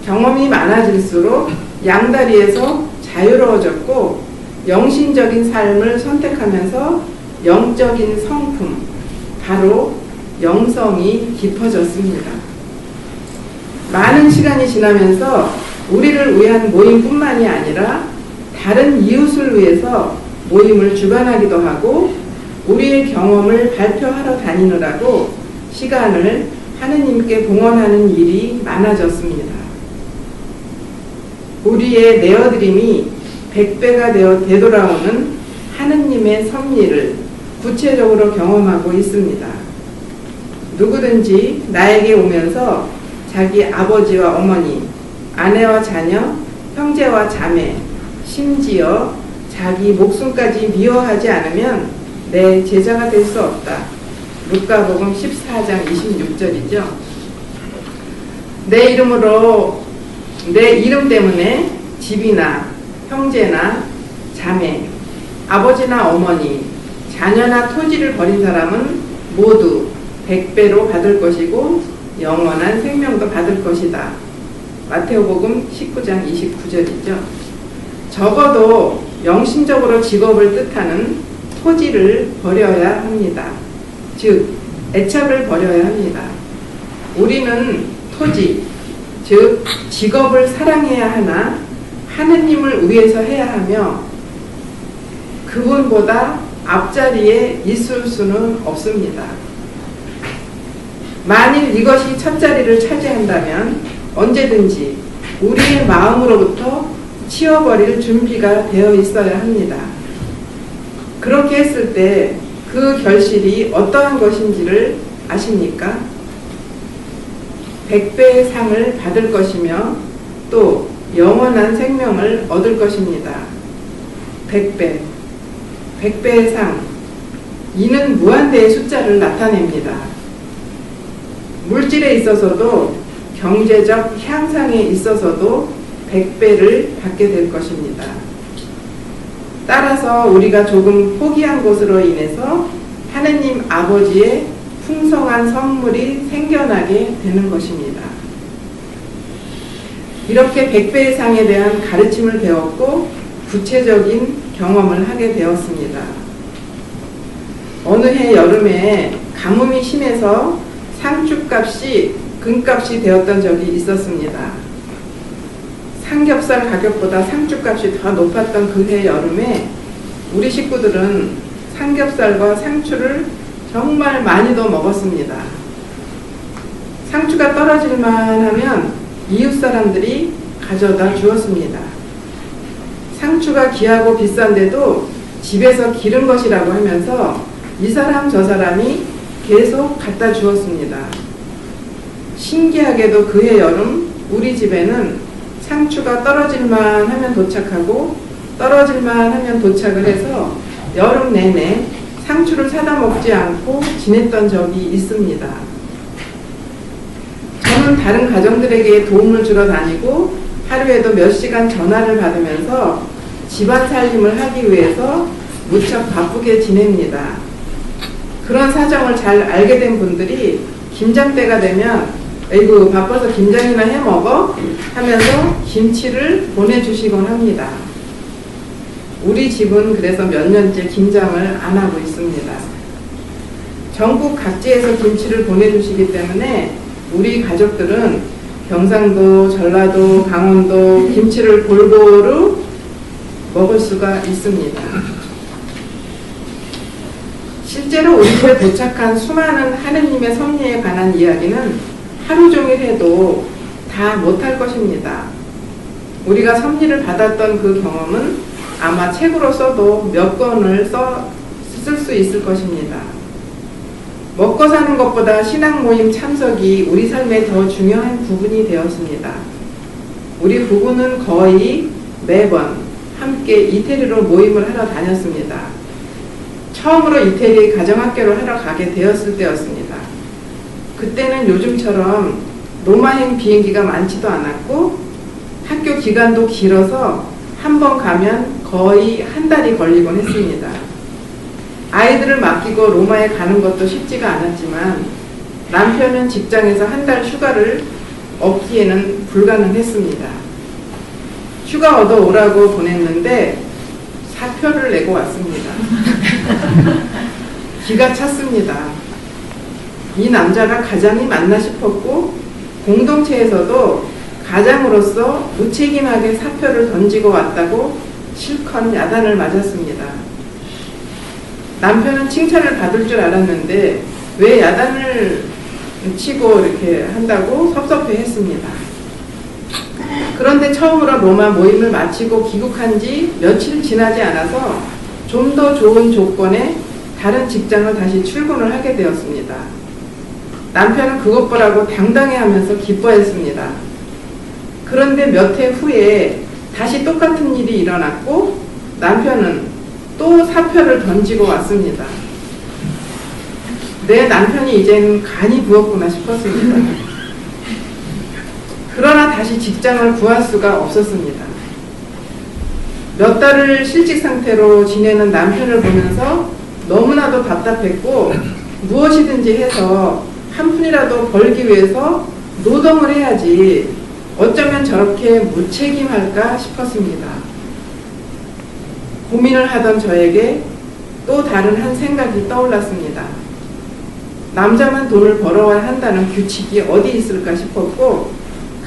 S1: 경험이 많아질수록 양다리에서 자유로워졌고 영신적인 삶을 선택하면서 영적인 성품, 바로 영성이 깊어졌습니다. 많은 시간이 지나면서 우리를 위한 모임뿐만이 아니라 다른 이웃을 위해서 모임을 주관하기도 하고 우리의 경험을 발표하러 다니느라고 시간을 하느님께 봉헌하는 일이 많아졌습니다. 우리의 내어드림이 100배가 되어 되돌아오는 하느님의 섭리를 구체적으로 경험하고 있습니다. 누구든지 나에게 오면서 자기 아버지와 어머니, 아내와 자녀, 형제와 자매, 심지어 자기 목숨까지 미워하지 않으면 내 제자가 될 수 없다. 루카복음 14장 26절이죠. 내 이름 때문에 집이나 형제나 자매, 아버지나 어머니, 자녀나 토지를 버린 사람은 모두 100배로 받을 것이고 영원한 생명도 받을 것이다. 마태오복음 19장 29절이죠. 적어도 영신적으로 직업을 뜻하는 토지를 버려야 합니다. 즉 애착을 버려야 합니다. 우리는 토지, 즉 직업을 사랑해야 하나 하느님을 위해서 해야 하며 그분보다 앞자리에 있을 수는 없습니다. 만일 이것이 첫자리를 차지한다면 언제든지 우리의 마음으로부터 치워버릴 준비가 되어 있어야 합니다. 그렇게 했을 때 그 결실이 어떠한 것인지를 아십니까? 100배의 상을 받을 것이며 또 영원한 생명을 얻을 것입니다. 100배, 100배의 상, 이는 무한대의 숫자를 나타냅니다. 물질에 있어서도 경제적 향상에 있어서도 100배를 받게 될 것입니다. 따라서 우리가 조금 포기한 것으로 인해서 하느님 아버지의 풍성한 선물이 생겨나게 되는 것입니다. 이렇게 100배의 상에 대한 가르침을 배웠고 구체적인 경험을 하게 되었습니다. 어느 해 여름에 가뭄이 심해서 상추값이 금값이 되었던 적이 있었습니다. 삼겹살 가격보다 상추값이 더 높았던 그 해 여름에 우리 식구들은 삼겹살과 상추를 정말 많이도 먹었습니다. 상추가 떨어질만 하면 이웃 사람들이 가져다 주었습니다. 상추가 귀하고 비싼데도 집에서 기른 것이라고 하면서 이 사람 저 사람이 계속 갖다 주었습니다. 신기하게도 그해 여름 우리 집에는 상추가 떨어질만 하면 도착하고 떨어질만 하면 도착을 해서 여름 내내 상추를 사다 먹지 않고 지냈던 적이 있습니다. 저는 다른 가정들에게 도움을 주러 다니고 하루에도 몇 시간 전화를 받으면서 집안 살림을 하기 위해서 무척 바쁘게 지냅니다. 그런 사정을 잘 알게 된 분들이 김장 때가 되면 에이구 바빠서 김장이나 해 먹어 하면서 김치를 보내주시곤 합니다. 우리 집은 그래서 몇 년째 김장을 안 하고 있습니다. 전국 각지에서 김치를 보내주시기 때문에 우리 가족들은 경상도, 전라도, 강원도 김치를 골고루 먹을 수가 있습니다. 실제로 우리 집에 도착한 수많은 하느님의 섭리에 관한 이야기는 하루 종일 해도 다 못할 것입니다. 우리가 섭리를 받았던 그 경험은 아마 책으로 써도 몇 권을 쓸 수 있을 것입니다. 먹고 사는 것보다 신앙 모임 참석이 우리 삶에 더 중요한 부분이 되었습니다. 우리 부부는 거의 매번 함께 이태리로 모임을 하러 다녔습니다. 처음으로 이태리 가정학교를 하러 가게 되었을 때였습니다. 그때는 요즘처럼 로마행 비행기가 많지도 않았고 학교 기간도 길어서 한 번 가면 거의 한 달이 걸리곤 했습니다. 아이들을 맡기고 로마에 가는 것도 쉽지가 않았지만 남편은 직장에서 한 달 휴가를 얻기에는 불가능했습니다. 휴가 얻어 오라고 보냈는데 사표를 내고 왔습니다. 기가 찼습니다. 이 남자가 가장이 맞나 싶었고 공동체에서도 가장으로서 무책임하게 사표를 던지고 왔다고 실컷 야단을 맞았습니다. 남편은 칭찬을 받을 줄 알았는데 왜 야단을 치고 이렇게 한다고 섭섭해했습니다. 그런데 처음으로 로마 모임을 마치고 귀국한 지 며칠 지나지 않아서 좀 더 좋은 조건에 다른 직장을 다시 출근을 하게 되었습니다. 남편은 그것 보라고 당당해하면서 기뻐했습니다. 그런데 몇 해 후에 다시 똑같은 일이 일어났고 남편은 또 사표를 던지고 왔습니다. 내 남편이 이젠 간이 부었구나 싶었습니다. 그러나 다시 직장을 구할 수가 없었습니다. 몇 달을 실직 상태로 지내는 남편을 보면서 너무나도 답답했고 무엇이든지 해서 한 푼이라도 벌기 위해서 노동을 해야지 어쩌면 저렇게 무책임할까 싶었습니다. 고민을 하던 저에게 또 다른 한 생각이 떠올랐습니다. 남자만 돈을 벌어야 한다는 규칙이 어디 있을까 싶었고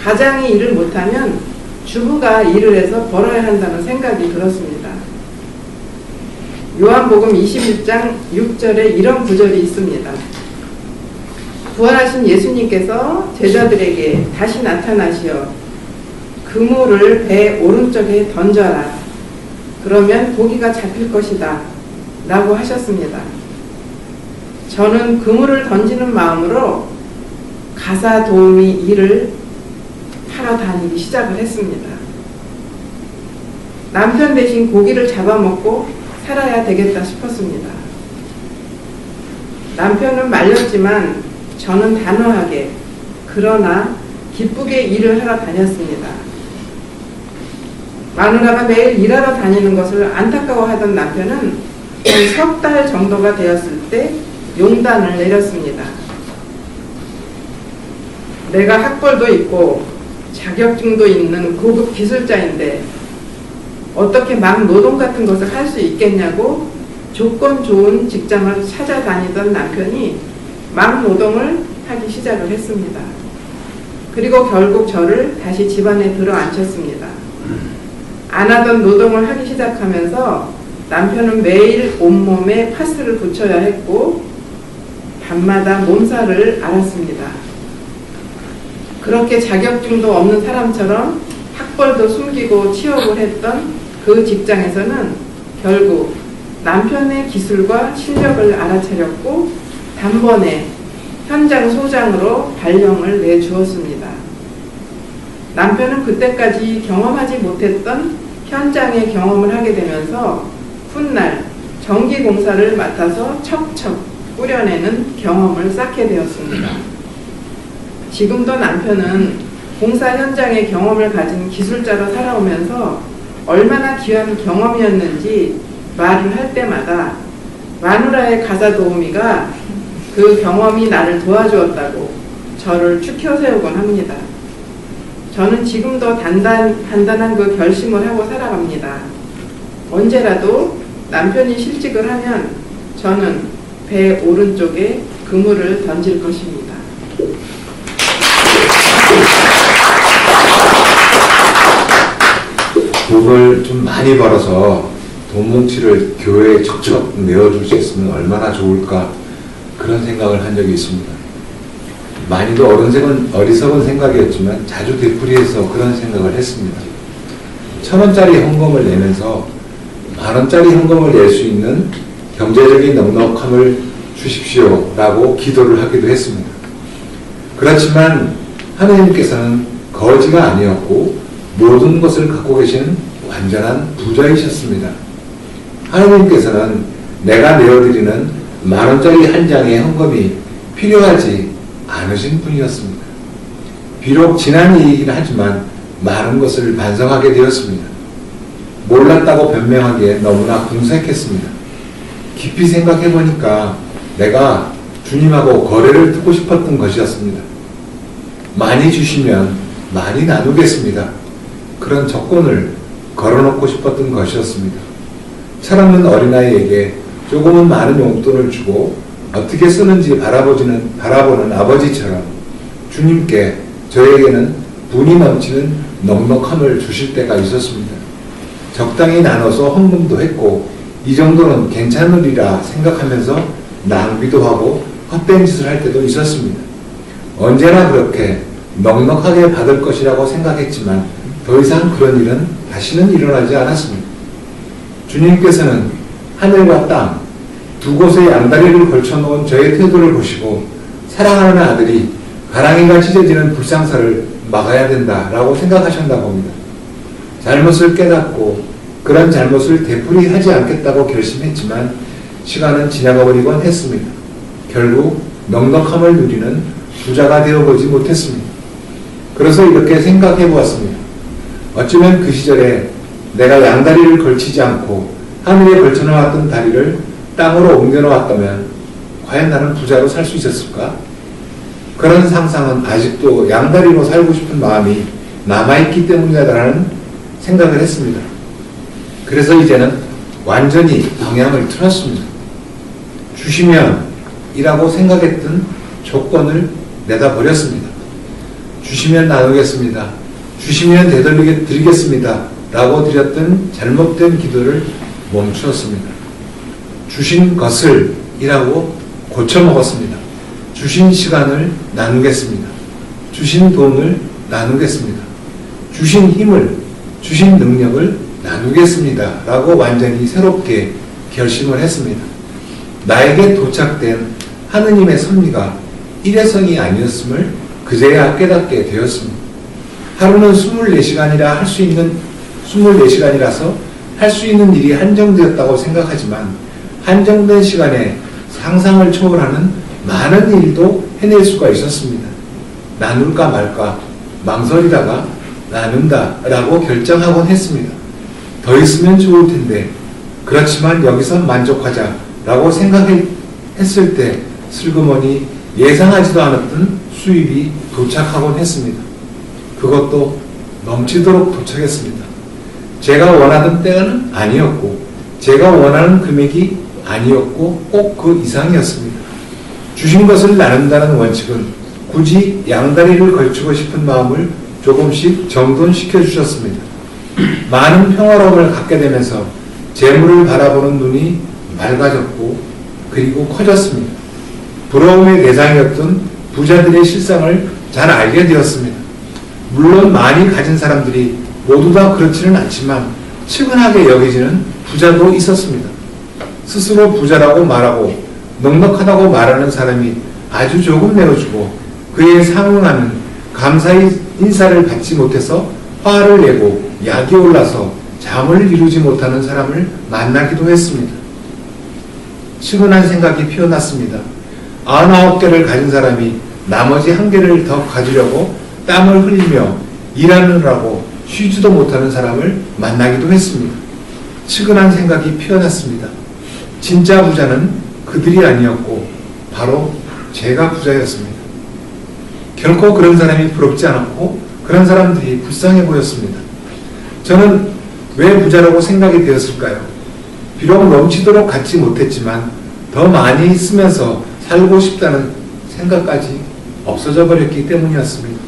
S1: 가장이 일을 못하면 주부가 일을 해서 벌어야 한다는 생각이 들었습니다. 요한복음 21장 6절에 이런 구절이 있습니다. 부활하신 예수님께서 제자들에게 다시 나타나시어 그물을 배 오른쪽에 던져라. 그러면 고기가 잡힐 것이다. 라고 하셨습니다. 저는 그물을 던지는 마음으로 가사 도우미 일을 하러 다니기 시작을 했습니다. 남편 대신 고기를 잡아먹고 살아야 되겠다 싶었습니다. 남편은 말렸지만 저는 단호하게 그러나 기쁘게 일을 하러 다녔습니다. 마누라가 매일 일하러 다니는 것을 안타까워하던 남편은 한 석 달 정도가 되었을 때 용단을 내렸습니다. 내가 학벌도 있고 자격증도 있는 고급 기술자인데 어떻게 막 노동 같은 것을 할 수 있겠냐고 조건 좋은 직장을 찾아다니던 남편이 막 노동을 하기 시작을 했습니다. 그리고 결국 저를 다시 집안에 들어앉혔습니다. 안 하던 노동을 하기 시작하면서 남편은 매일 온몸에 파스를 붙여야 했고 밤마다 몸살을 앓았습니다. 그렇게 자격증도 없는 사람처럼 학벌도 숨기고 취업을 했던 그 직장에서는 결국 남편의 기술과 실력을 알아차렸고 단번에 현장 소장으로 발령을 내주었습니다. 남편은 그때까지 경험하지 못했던 현장의 경험을 하게 되면서 훗날 전기공사를 맡아서 척척 꾸려내는 경험을 쌓게 되었습니다. 지금도 남편은 공사 현장의 경험을 가진 기술자로 살아오면서 얼마나 귀한 경험이었는지 말을 할 때마다 마누라의 가사 도우미가 그 경험이 나를 도와주었다고 저를 추켜 세우곤 합니다. 저는 지금도 단단한 그 결심을 하고 살아갑니다. 언제라도 남편이 실직을 하면 저는 배 오른쪽에 그물을 던질 것입니다.
S3: 돈을 좀 많이 벌어서 돈 뭉치를 교회에 척척 내어줄 수 있으면 얼마나 좋을까, 그런 생각을 한 적이 있습니다. 많이도 어리석은 생각이었지만 자주 되풀이해서 그런 생각을 했습니다. 1,000원짜리 헌금을 내면서 10,000원짜리 헌금을 낼 수 있는 경제적인 넉넉함을 주십시오 라고 기도를 하기도 했습니다. 그렇지만 하느님께서는 거지가 아니었고 모든 것을 갖고 계신 완전한 부자이셨습니다. 하느님께서는 내가 내어드리는 10,000원짜리 한 장의 헌금이 필요하지 않으신 분이었습니다. 비록 지난 일이긴 하지만 많은 것을 반성하게 되었습니다. 몰랐다고 변명하기에 너무나 궁색했습니다. 깊이 생각해보니까 내가 주님하고 거래를 두고 싶었던 것이었습니다. 많이 주시면 많이 나누겠습니다. 그런 조건을 걸어놓고 싶었던 것이었습니다. 철없는 어린아이에게 조금은 많은 용돈을 주고 어떻게 쓰는지 바라보는 아버지처럼 주님께 저에게는 분이 넘치는 넉넉함을 주실 때가 있었습니다. 적당히 나눠서 헌금도 했고 이 정도는 괜찮으리라 생각하면서 낭비도 하고 헛된 짓을 할 때도 있었습니다. 언제나 그렇게 넉넉하게 받을 것이라고 생각했지만 더 이상 그런 일은 다시는 일어나지 않았습니다. 주님께서는 하늘과 땅 두 곳에 양다리를 걸쳐놓은 저의 태도를 보시고 사랑하는 아들이 가랑이가 찢어지는 불상사를 막아야 된다라고 생각하셨나 봅니다. 잘못을 깨닫고 그런 잘못을 되풀이하지 않겠다고 결심했지만 시간은 지나가 버리곤 했습니다. 결국 넉넉함을 누리는 부자가 되어보지 못했습니다. 그래서 이렇게 생각해 보았습니다. 어쩌면 그 시절에 내가 양다리를 걸치지 않고 하늘에 걸쳐놓았던 다리를 땅으로 옮겨놓았다면 과연 나는 부자로 살 수 있었을까? 그런 상상은 아직도 양다리로 살고 싶은 마음이 남아있기 때문이다라는 생각을 했습니다. 그래서 이제는 완전히 방향을 틀었습니다. 주시면 이라고 생각했던 조건을 내다버렸습니다. 주시면 나누겠습니다. 주시면 되돌리겠습니다. 라고 드렸던 잘못된 기도를 멈추었습니다. 주신 것을 이라고 고쳐먹었습니다. 주신 시간을 나누겠습니다. 주신 돈을 나누겠습니다. 주신 힘을, 주신 능력을 나누겠습니다. 라고 완전히 새롭게 결심을 했습니다. 나에게 도착된 하느님의 섭리가 일회성이 아니었음을 그제야 깨닫게 되었습니다. 하루는 24시간이라 24시간이라서 할 수 있는 일이 한정되었다고 생각하지만 한정된 시간에 상상을 초월하는 많은 일도 해낼 수가 있었습니다. 나눌까 말까 망설이다가 나눈다 라고 결정하곤 했습니다. 더 있으면 좋을 텐데 그렇지만 여기서 만족하자 라고 생각했을 때 슬그머니 예상하지도 않았던 수입이 도착하곤 했습니다. 그것도 넘치도록 도착했습니다. 제가 원하던 때는 아니었고 제가 원하는 금액이 아니었고 꼭 그 이상이었습니다. 주신 것을 나눈다는 원칙은 굳이 양다리를 걸치고 싶은 마음을 조금씩 정돈시켜 주셨습니다. 많은 평화로움을 갖게 되면서 재물을 바라보는 눈이 맑아졌고 그리고 커졌습니다. 부러움의 대상이었던 부자들의 실상을 잘 알게 되었습니다. 물론 많이 가진 사람들이 모두 다 그렇지는 않지만 측은하게 여겨지는 부자도 있었습니다. 스스로 부자라고 말하고 넉넉하다고 말하는 사람이 아주 조금 내어주고 그에 상응하는 감사의 인사를 받지 못해서 화를 내고 약이 올라서 잠을 이루지 못하는 사람을 만나기도 했습니다. 측은한 생각이 피어났습니다. 99개를 가진 사람이 나머지 1개를 더 가지려고 땀을 흘리며 일하느라고 쉬지도 못하는 사람을 만나기도 했습니다. 측은한 생각이 피어났습니다. 진짜 부자는 그들이 아니었고 바로 제가 부자였습니다. 결코 그런 사람이 부럽지 않았고 그런 사람들이 불쌍해 보였습니다. 저는 왜 부자라고 생각이 되었을까요? 비록 넘치도록 갖지 못했지만 더 많이 쓰면서 살고 싶다는 생각까지 없어져 버렸기 때문이었습니다.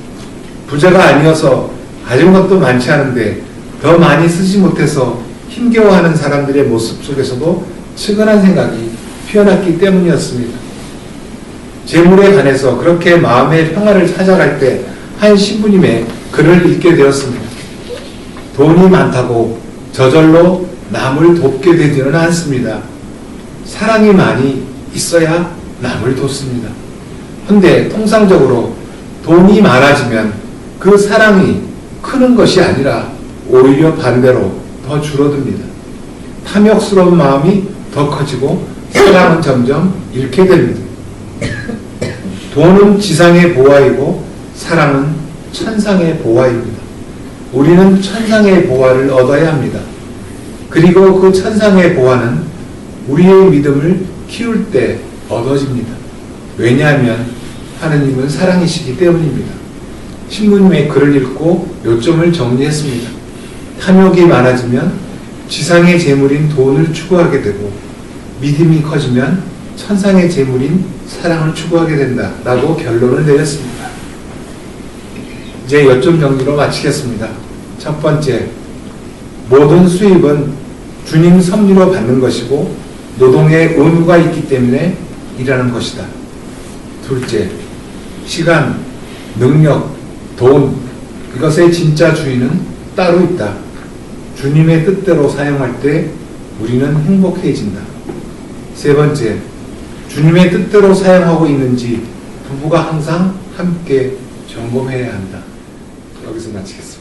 S3: 부자가 아니어서 가진 것도 많지 않은데 더 많이 쓰지 못해서 힘겨워하는 사람들의 모습 속에서도 측은한 생각이 피어났기 때문이었습니다. 재물에 관해서 그렇게 마음의 평화를 찾아갈 때 한 신부님의 글을 읽게 되었습니다. 돈이 많다고 저절로 남을 돕게 되지는 않습니다. 사랑이 많이 있어야 남을 돕습니다. 그런데 통상적으로 돈이 많아지면 그 사랑이 크는 것이 아니라 오히려 반대로 더 줄어듭니다. 탐욕스러운 마음이 더 커지고 사랑은 점점 잃게 됩니다. 돈은 지상의 보화이고 사랑은 천상의 보화입니다. 우리는 천상의 보화를 얻어야 합니다. 그리고 그 천상의 보화는 우리의 믿음을 키울 때 얻어집니다. 왜냐하면 하느님은 사랑이시기 때문입니다. 신부님의 글을 읽고 요점을 정리했습니다. 탐욕이 많아지면 지상의 재물인 돈을 추구하게 되고 믿음이 커지면 천상의 재물인 사랑을 추구하게 된다 라고 결론을 내렸습니다. 이제 요점 정리로 마치겠습니다. 첫 번째, 모든 수입은 주님 섭리로 받는 것이고 노동에 의무가 있기 때문에 일하는 것이다. 둘째, 시간, 능력, 돈, 이것의 진짜 주인은 따로 있다. 주님의 뜻대로 사용할 때 우리는 행복해진다. 세 번째, 주님의 뜻대로 사용하고 있는지 부부가 항상 함께 점검해야 한다. 여기서 마치겠습니다.